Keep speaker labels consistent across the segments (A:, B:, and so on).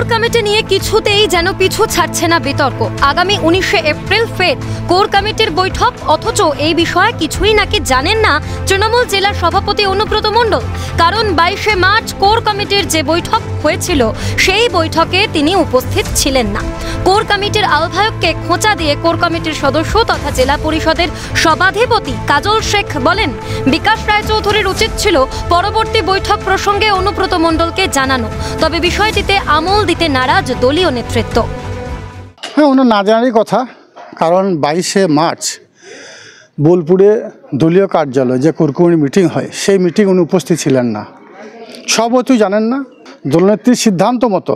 A: Core committee নিয়ে কিছুতেই যেন পিছু ছাড়ছে না বিতর্ক। আগামী 19শে এপ্রিল ফের কোর কমিটির বৈঠক, অথচ এই বিষয়ে কিছুই নাকি জানেন না তৃণমূল জেলা সভাপতি অনুব্রত মণ্ডল। কারণ 22শে মার্চ কোর কমিটির যে বৈঠক হয়েছিল সেই বৈঠকে তিনি উপস্থিত ছিলেন না। কোর কমিটির আহ্বায়ককে খোঁচা দিয়ে কোর কমিটির সদস্য তথা জেলা পরিষদের সভাধিপতি কাজল শেখ বলেন, বিকাশ রায়চৌধুরীর উচিত ছিল পরবর্তী বৈঠক প্রসঙ্গে অনুব্রত মণ্ডলকে জানানো। তবে বিষয়টিতে আমল দিতে নারাজ দলীয় নেতৃত্ব।
B: হ্যাঁ, ওনার না জানারই কথা, কারণ 22শে মার্চ বোলপুরে দলীয় কার্যালয়ে যে কোর কমিটির মিটিং হয় সেই মিটিং উনি উপস্থিত ছিলেন না। সভাপতি জানেন না। দলনেত্রীর সিদ্ধান্ত মতো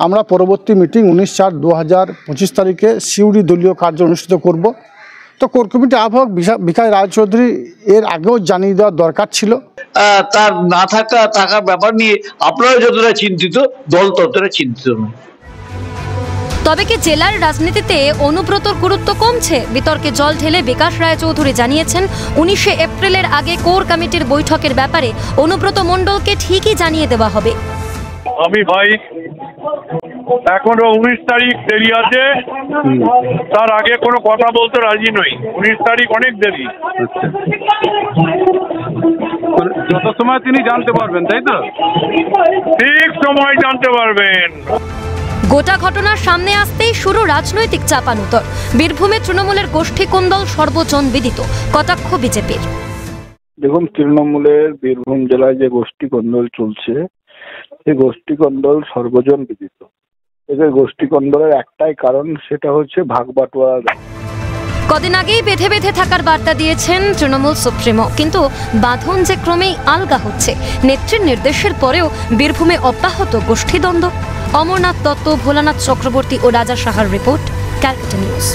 B: আমরা পরবর্তী মিটিং 19/4/2025 তারিখে সিউড়ি দলীয় কার্য অনুষ্ঠিত করব। তো কোর কমিটি আহ্বায়ক বিকাশ রায়চৌধুরী এর আগেও জানিয়ে দেওয়ার দরকার ছিল।
C: তার না থাকার ব্যাপার নিয়ে আপনারা যতটা চিন্তিত, দল ততটা চিন্তিত নয়।
A: তবে কি জেলার রাজনীতিতে অনুব্রতর গুরুত্ব কমছে? বিতর্কে জল ঢেলে বিকাশ রায়চৌধুরী জানিয়েছেন, 19শে এপ্রিলের আগে কোর কমিটির বৈঠকের ব্যাপারে অনুব্রত মণ্ডলকে ঠিকই জানিয়ে দেওয়া হবে।
D: আমি ভাই এখনো 19 তারিখ দেরি আছে, তার আগে কোনো কথা বলতে রাজি নই। 19 তারিখ অনেক দেরি।
E: যত সময় তিনি জানতে পারবেন, তাই তো?
D: ঠিক সময় জানতে পারবেন।
A: গোটা ঘটনার সামনে আসতেই শুরু রাজনৈতিক চাপানুতর। বীরভূমে তৃণমূলের গোষ্ঠী কোন্দল সর্বজন বিদিত, কটাক্ষ বিজেপির।
F: দেখুন, তৃণমূলের বীরভূম জেলায় যে গোষ্ঠী কোন্দল চলছে, এই গোষ্ঠী কোন্দল সর্বজন বিদিত। এদের গোষ্ঠী কোন্দলের একটাই কারণ, সেটা হচ্ছে ভাগ বাটোয়ারা।
A: কদিন আগেই বেঁধে বেঁধে থাকার বার্তা দিয়েছেন তৃণমূল সুপ্রিমো, কিন্তু বাঁধন যে ক্রমেই আলগা হচ্ছে। নেত্রীর নির্দেশের পরেও বীরভূমে অব্যাহত গোষ্ঠীদ্বন্দ্ব। অমরনাথ দত্ত, ভোলানাথ চক্রবর্তী ও রাজা সাহার রিপোর্ট, ক্যালকাটা নিউজ।